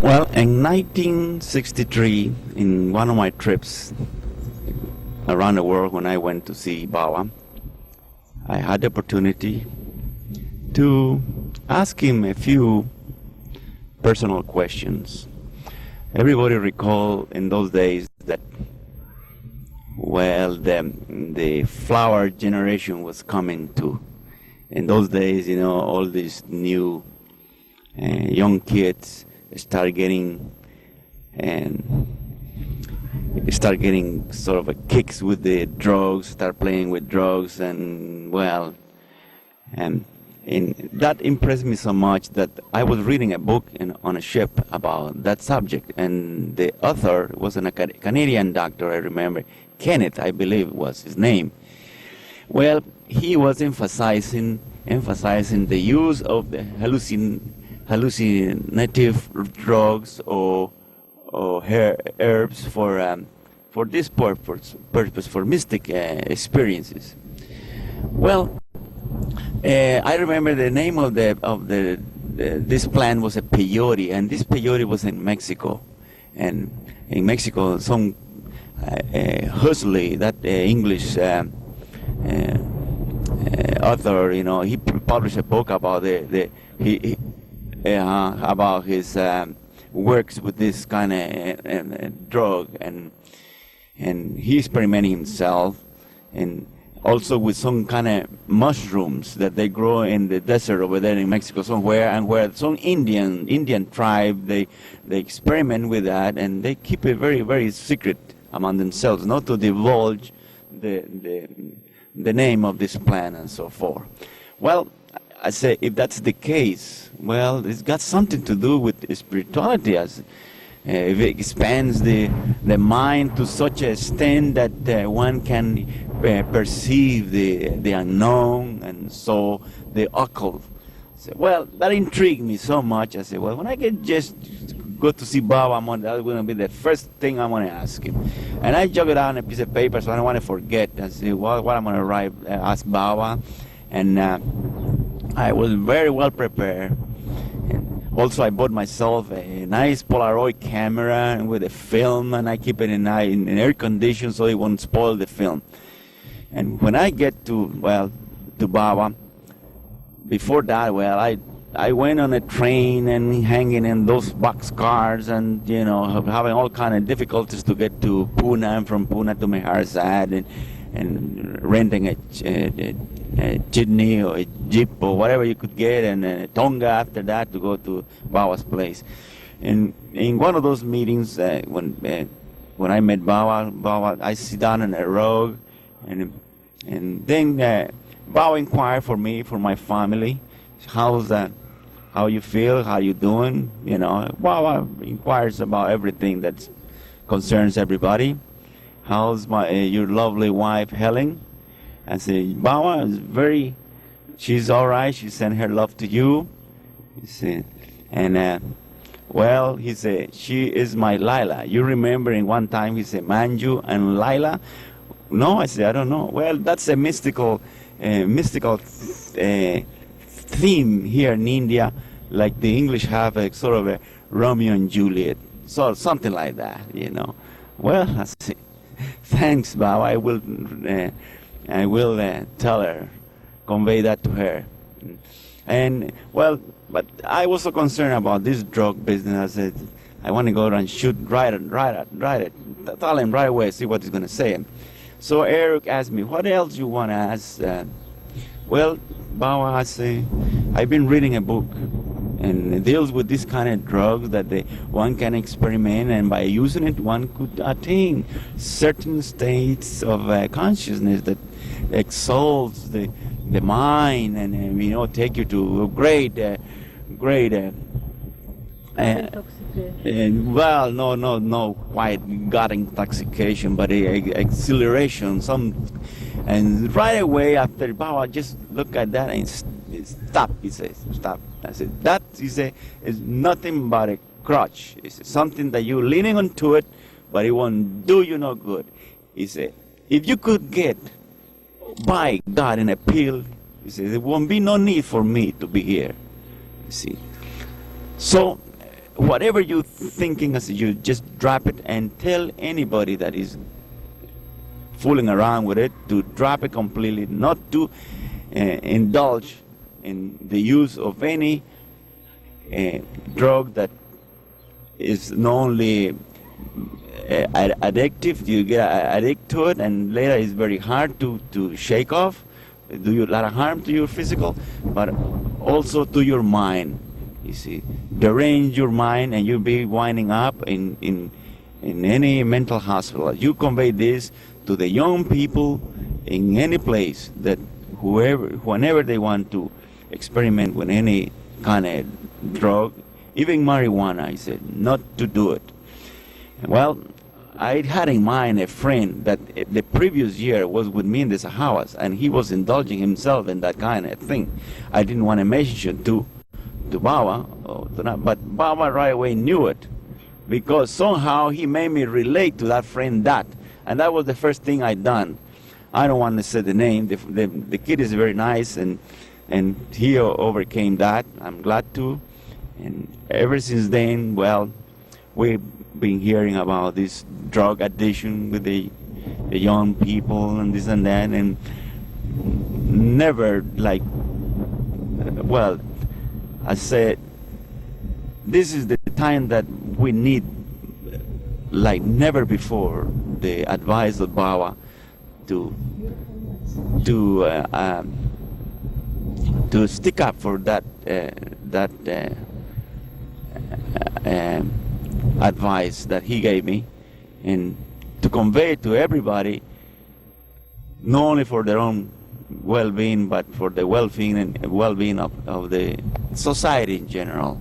Well, in 1963, in one of my trips around the world when I went to see Baba, I had the opportunity to ask him a few personal questions. Everybody recall in those days that, well, the flower generation was coming too. In those days, all these new young kids start getting sort of a kicks with the drugs, start playing with drugs, and that impressed me so much that I was reading a book on a ship about that subject, and the author was a Canadian doctor, I remember, Kenneth, I believe was his name. Well, he was emphasizing the use of the hallucinative drugs or herbs for this purpose, for mystic experiences. Well, I remember the name of this plant was a peyote, and this peyote was in Mexico. And in Mexico, some Huxley, that English author, he published a book about about his works with this kind of drug, and he experimented himself, and also with some kind of mushrooms that they grow in the desert over there in Mexico somewhere, and where some Indian tribe, they experiment with that, and they keep it very, very secret among themselves, not to divulge the name of this plant and so forth. Well, I say, if that's the case, well, it's got something to do with spirituality, as if it expands the mind to such an extent that one can perceive the unknown, and so the occult. So, well, that intrigued me so much. I said, well, when I get just go to see Baba, that's going to be the first thing I'm going to ask him. And I jot it out on a piece of paper so I don't want to forget. I said, what I'm going to write, ask Baba. And I was very well prepared. And also, I bought myself a nice Polaroid camera with a film, and I keep it in air condition so it won't spoil the film. And when I get to Baba, before that, I went on a train and hanging in those boxcars, and having all kind of difficulties to get to Pune, and from Pune to Meherabad, and renting a chitney or a jeep or whatever you could get, and a Tonga after that to go to Baba's place. And in one of those meetings, when I met Baba, I sit down on a rug, and then Baba inquired for me, for my family. How's that? How you feel? How you doing? Baba inquires about everything that concerns everybody. How's your lovely wife, Helen? I said, Baba is she's all right. She sent her love to you. He said, and he said, she is my Lila. You remember in one time he said Manju and Lila? No, I said, I don't know. Well, that's a mystical theme here in India, like the English have a sort of a Romeo and Juliet, so something like that, Well, I said, thanks, Baba. I will tell her, convey that to her. And but I was so concerned about this drug business. I said, I want to go and shoot, write it, tell him right away, see what he's going to say. So Eric asked me, what else you want to ask? Baba, I say, I've been reading a book, and it deals with this kind of drugs that one can experiment, and by using it, one could attain certain states of consciousness that exalts the mind, and take you to a great no, quite got intoxication, but exhilaration, and right away after Baba just look at that and stop, he says, stop. I said, that, he said, is nothing but a crutch. It's something that you're leaning onto it, but it won't do you no good. He said, if you could get by God in a pill, he said, there won't be no need for me to be here. You see. So whatever you're thinking, as you just drop it and tell anybody that is fooling around with it to drop it completely, not to indulge in the use of any drug that is not only addictive, you get addicted to it, and later it's very hard to shake off, do you a lot of harm to your physical, but also to your mind. You see, derange your mind, and you'll be winding up in any mental hospital. You convey this to the young people in any place, that whenever they want to experiment with any kind of drug, even marijuana, I said, not to do it. Well, I had in mind a friend that the previous year was with me in the Sahawas, and he was indulging himself in that kind of thing. I didn't want to mention to Baba, but Baba right away knew it, because somehow he made me relate to that friend and that was the first thing I done. I don't want to say the name. The kid is very nice, and he overcame that. I'm glad to. And ever since then, well, we've been hearing about this drug addiction with the young people and this and that, and never well, I said, this is the time that we need, like never before, the advice of Baba to stick up for that advice that he gave me, and to convey it to everybody, not only for their own well-being, but for the well-being and well-being of the society in general.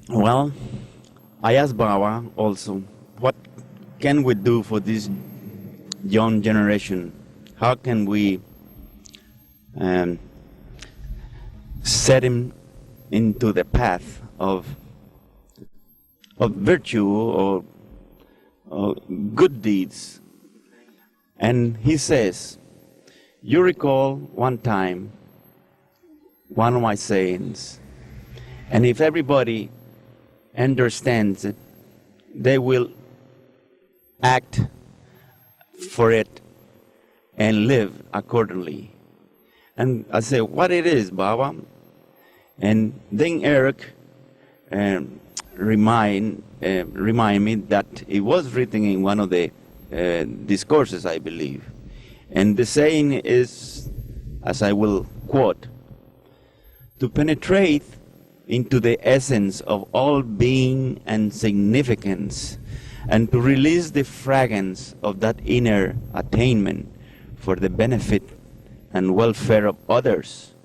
Well, I asked Baba also, what can we do for this young generation? How can we set him into the path of virtue or good deeds? And he says, you recall one time one of my sayings, and if everybody understands it, they will act for it and live accordingly. And I say, what it is, Baba? And then Eric remind me that it was written in one of the discourses, I believe. And the saying is, as I will quote, to penetrate into the essence of all being and significance, and to release the fragrance of that inner attainment for the benefit and welfare of others,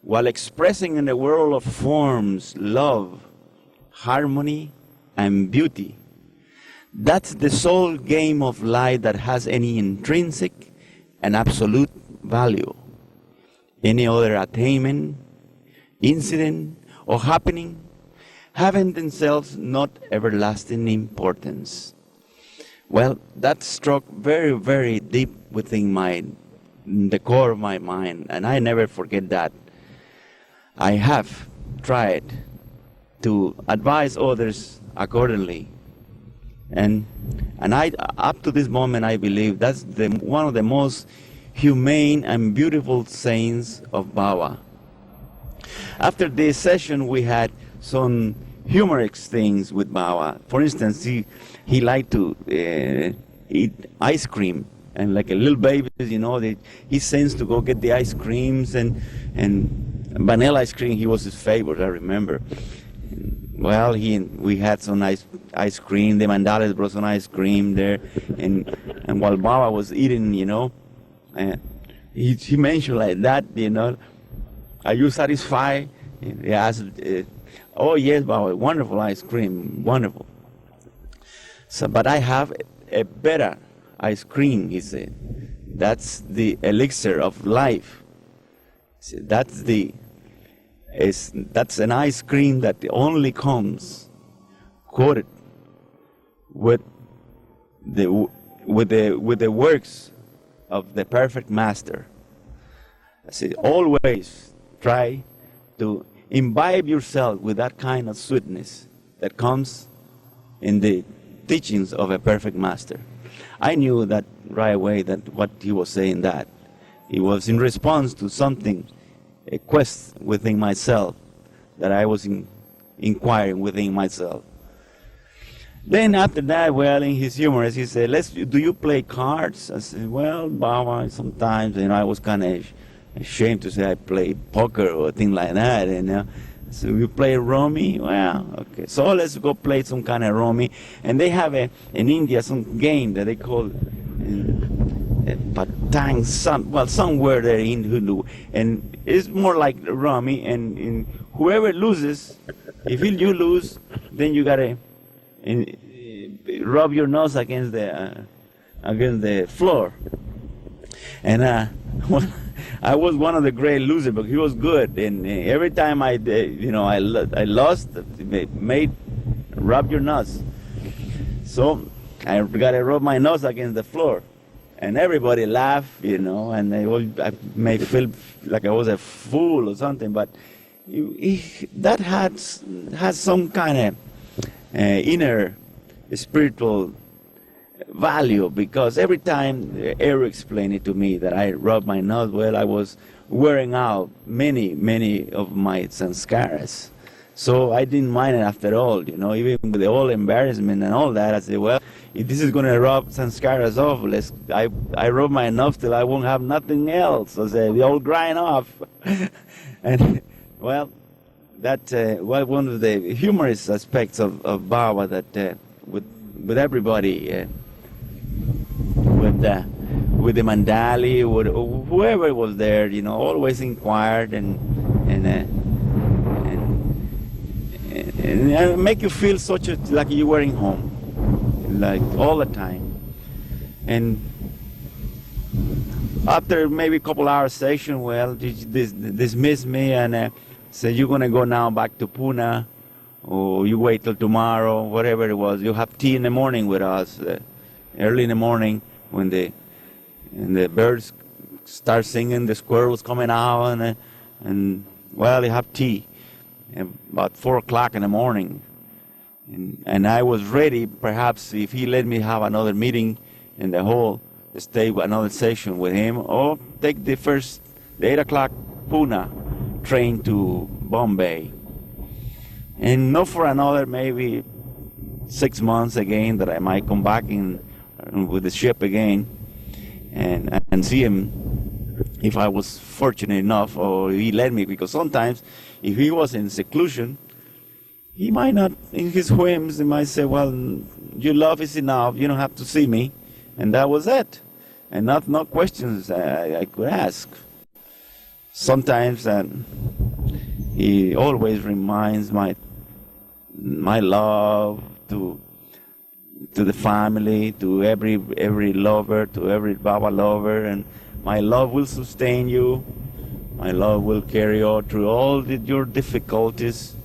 while expressing in the world of forms love, harmony, and beauty. That's the sole game of life that has any intrinsic and absolute value. Any other attainment, incident, or happening having themselves not everlasting importance. Well, that struck very, very deep within the core of my mind, and I never forget that. I have tried to advise others accordingly, and I, up to this moment, I believe that's one of the most humane and beautiful sayings of Baba. After this session, we had some humorous things with Baba. For instance, he liked to eat ice cream, and like a little baby, he sends to go get the ice creams, and vanilla ice cream, he was his favorite, I remember. Well, we had some nice ice cream. The Mandali brought some ice cream there, and while Baba was eating, he mentioned like that, are you satisfied? He asked, oh yes, Baba, wonderful ice cream, wonderful. So, but I have a better ice cream, he said. That's the elixir of life. See, that's an ice cream that only comes coated with the works of the perfect master. I say, always try to imbibe yourself with that kind of sweetness that comes in the teachings of a perfect master. I knew that right away that what he was saying, that it was in response to something, a quest within myself, that I was inquiring within myself. Then after that, well, in his humor, he said, do you play cards? I said, well, Baba, sometimes, I was kind of ashamed to say I play poker or thing like that, so you play Rummy? Well, okay. So let's go play some kind of Rummy. And they have in India some game that they call Patang, somewhere there in Hindu. And it's more like Rummy. And whoever loses, if you lose, then you gotta rub your nose against the floor. And I was one of the great losers, but he was good. And every time I lost, made rub your nose. So I gotta rub my nose against the floor, and everybody laughed, and I may feel like I was a fool or something. But that has some kind of inner spiritual value, because every time Eric explained it to me that I rubbed my nose, well, I was wearing out many of my sanskaras. So I didn't mind it after all, even with the whole embarrassment and all that. I said, well, if this is going to rub sanskaras off, I rub my nose till I won't have nothing else. I said, they all grind off. And, well, that's one of the humorous aspects of Baba, that with everybody, with the Mandali, with whoever was there, always inquired and make you feel like you were in home, like all the time. And after maybe a couple hours session, well, they dismissed me and said, you're gonna go now back to Pune, or you wait till tomorrow, whatever it was. You have tea in the morning with us, early in the morning, when the birds start singing, the squirrels coming out, and well, you have tea about 4 o'clock in the morning. And I was ready, perhaps, if he let me have another meeting in the hall, to stay with another session with him, or take the 8 o'clock Pune train to Bombay. And not for another maybe 6 months again that I might come back with the ship again and see him, if I was fortunate enough, or he let me, because sometimes if he was in seclusion, he might not, in his whims, he might say, well, your love is enough, you don't have to see me, and that was it. And no questions I could ask. Sometimes he always reminds my love to the family, to every lover, to every Baba lover, and my love will sustain you. My love will carry you through all your difficulties,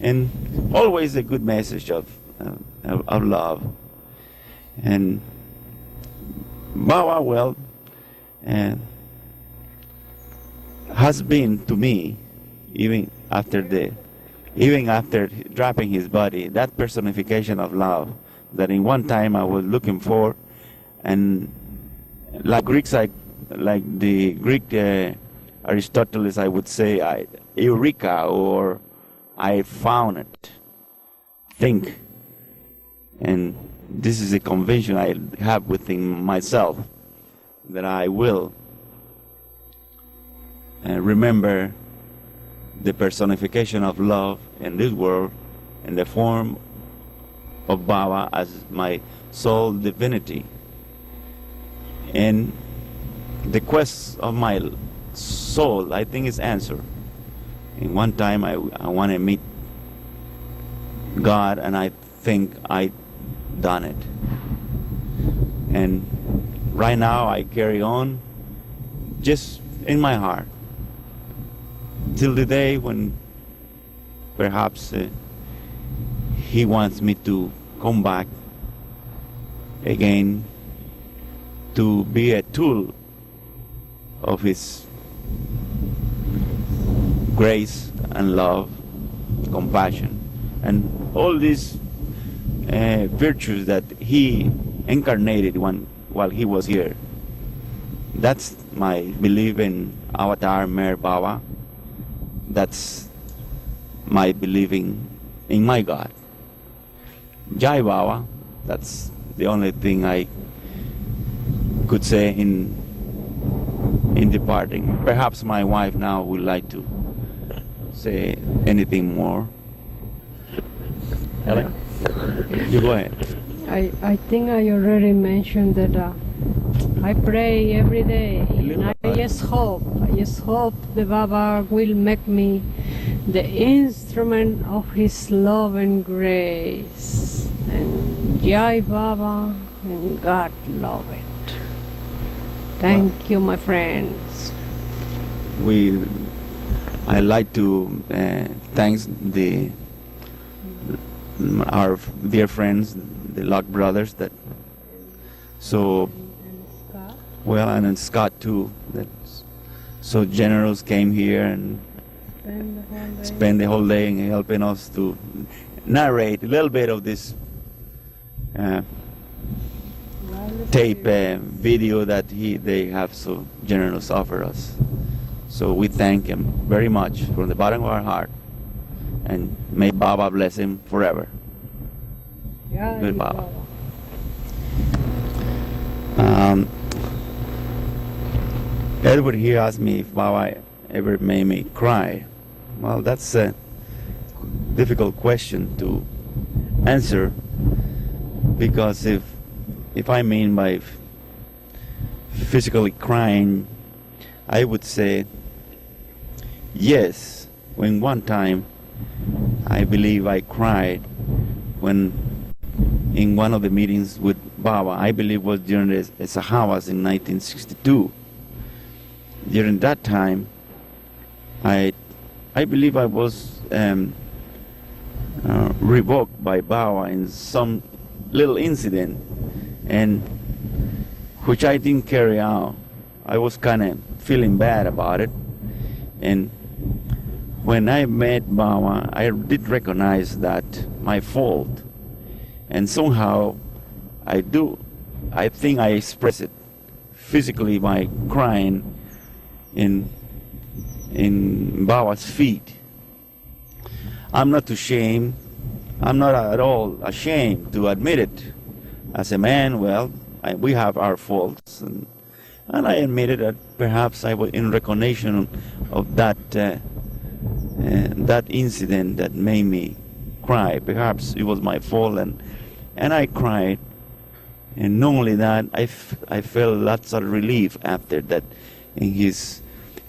and always a good message of love. And Baba, well, has been to me, even after dropping his body, that personification of love that in one time I was looking for. And like the Greek Aristotle, I would say, eureka, or I found it. Think. And this is a convention I have within myself, that I will remember the personification of love in this world in the form of Baba as my soul divinity. And the quest of my soul, I think, is answered. In one time I want to meet God, and I think I done it. And right now I carry on just in my heart till the day when perhaps he wants me to come back again to be a tool of his grace and love, compassion, and all these virtues that he incarnated while he was here. That's my belief in Avatar Meher Baba. That's my believing in my God. Jai Baba, that's the only thing I could say in departing. Perhaps my wife now would like to say anything more. Helen? You go ahead. I think I already mentioned that I pray every day, and I just hope the Baba will make me the instrument of his love and grace. And Jai Baba, and God love it. Thank you, my friends. I like to thank our dear friends, the Luck brothers, that so well, and Scott too, that so generous, came here and spend the whole day in helping us to narrate a little bit of this tape video that they have so generous offer us. So we thank him very much from the bottom of our heart, and may Baba bless him forever. Good Baba. Edward here asked me if Baba ever made me cry. Well, that's a difficult question to answer, because if I mean by physically crying, I would say yes. When one time I believe I cried when in one of the meetings with Baba, I believe was during the Sahavas in 1962. During that time, I believe I was revoked by Baba in some little incident, and which I didn't carry out. I was kind of feeling bad about it, and when I met Baba, I did recognize that my fault, and somehow I think I express it physically by crying in Baba's feet. I'm not ashamed. I'm not at all ashamed to admit it. As a man, well, we have our faults, and I admitted that perhaps I was in recognition of that that incident that made me cry. Perhaps it was my fault, and I cried. And not only that, I felt lots of relief after that. In his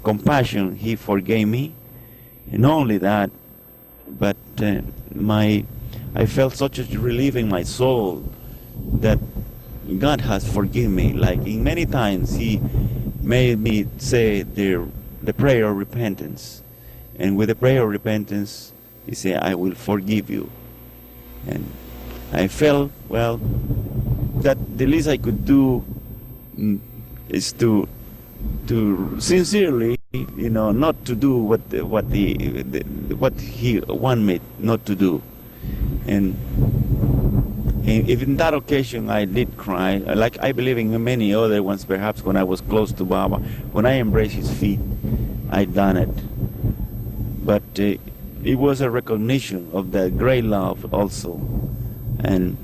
compassion, he forgave me. And not only that, but I felt such a relief in my soul that God has forgiven me. Like in many times, He made me say the prayer of repentance. And with the prayer of repentance, He said, I will forgive you. And I felt, well, that the least I could do is to sincerely, not to do what He wanted me not to do. And if in that occasion I did cry, like I believe in many other ones, perhaps when I was close to Baba, when I embraced his feet, I done it. But it was a recognition of that great love also, and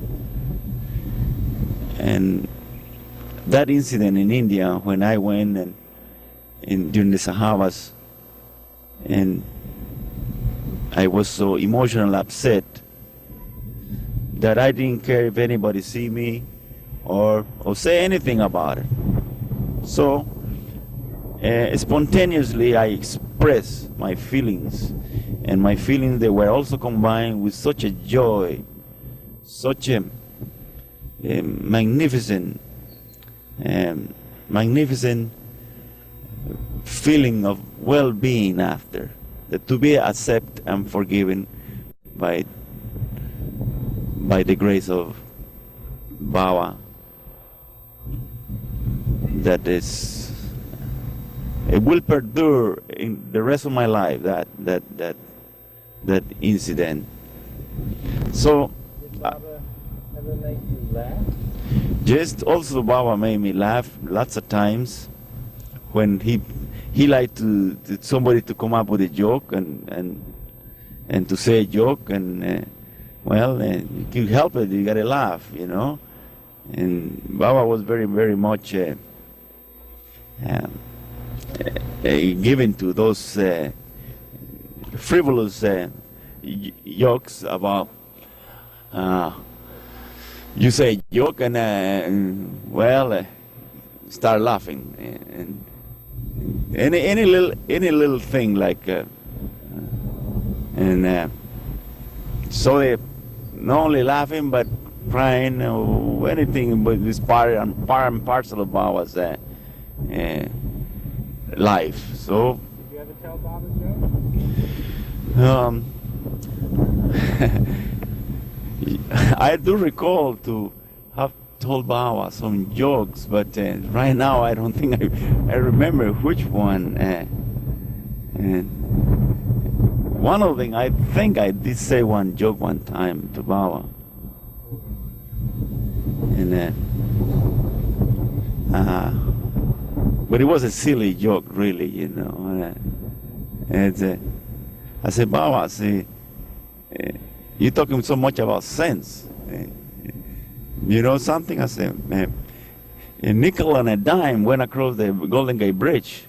that incident in India when I went and during the Sahavas, and I was so emotionally upset that I didn't care if anybody see me or say anything about it. So spontaneously I expressed my feelings, and my feelings, they were also combined with such a joy, such a magnificent feeling of well-being after that, to be accepted and forgiven by the grace of Baba. That is it will perdure in the rest of my life. That incident. So. Did Baba ever make you laugh? Just also Baba made me laugh lots of times when he liked to somebody to come up with a joke and to say a joke, and you can help it, you gotta laugh, you know. And Baba was very, very much given to those frivolous jokes about you say a joke and start laughing, and any little thing like so they not only laughing but crying or anything, but this part and parcel of Baba's life. So. Did you ever tell Baba jokes? I do recall to have told Baba some jokes, but right now I don't think I remember which one. And one of them, I think I did say one joke one time to Baba, and but it was a silly joke, really, you know. And I said, Baba, see. You're talking so much about sense. You know something? I said, a nickel and a dime went across the Golden Gate Bridge.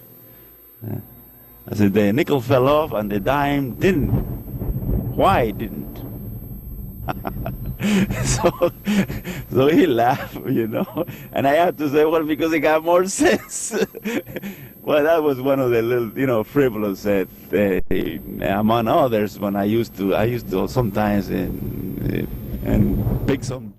I said, the nickel fell off and the dime didn't. Why it didn't? So he laughed, you know. And I had to say, well, because it got more sense. Well, that was one of the little, you know, frivolous among others when I used to sometimes and pick some